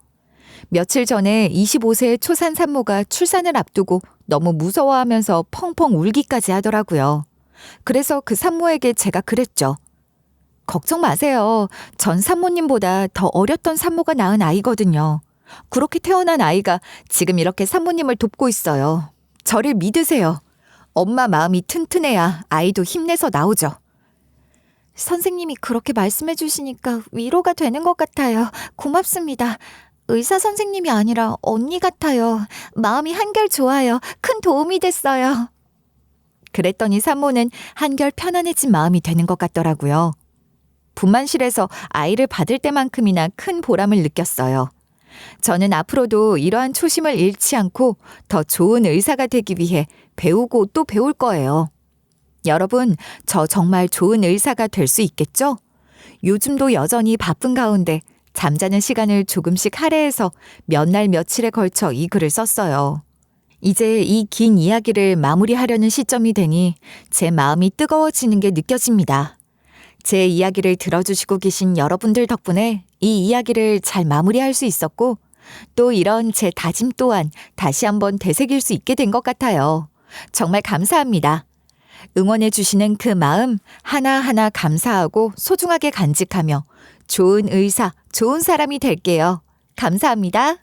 며칠 전에 25세의 초산 산모가 출산을 앞두고 너무 무서워하면서 펑펑 울기까지 하더라고요. 그래서 그 산모에게 제가 그랬죠. 걱정 마세요. 전 산모님보다 더 어렸던 산모가 낳은 아이거든요. 그렇게 태어난 아이가 지금 이렇게 산모님을 돕고 있어요. 저를 믿으세요. 엄마 마음이 튼튼해야 아이도 힘내서 나오죠. 선생님이 그렇게 말씀해 주시니까 위로가 되는 것 같아요. 고맙습니다. 의사 선생님이 아니라 언니 같아요. 마음이 한결 좋아요. 큰 도움이 됐어요. 그랬더니 산모는 한결 편안해진 마음이 되는 것 같더라고요. 분만실에서 아이를 받을 때만큼이나 큰 보람을 느꼈어요. 저는 앞으로도 이러한 초심을 잃지 않고 더 좋은 의사가 되기 위해 배우고 또 배울 거예요. 여러분, 저 정말 좋은 의사가 될 수 있겠죠? 요즘도 여전히 바쁜 가운데 잠자는 시간을 조금씩 할애해서 몇 날 며칠에 걸쳐 이 글을 썼어요. 이제 이 긴 이야기를 마무리하려는 시점이 되니 제 마음이 뜨거워지는 게 느껴집니다. 제 이야기를 들어주시고 계신 여러분들 덕분에 이 이야기를 잘 마무리할 수 있었고 또 이런 제 다짐 또한 다시 한번 되새길 수 있게 된 것 같아요. 정말 감사합니다. 응원해 주시는 그 마음 하나하나 감사하고 소중하게 간직하며 좋은 의사, 좋은 사람이 될게요. 감사합니다.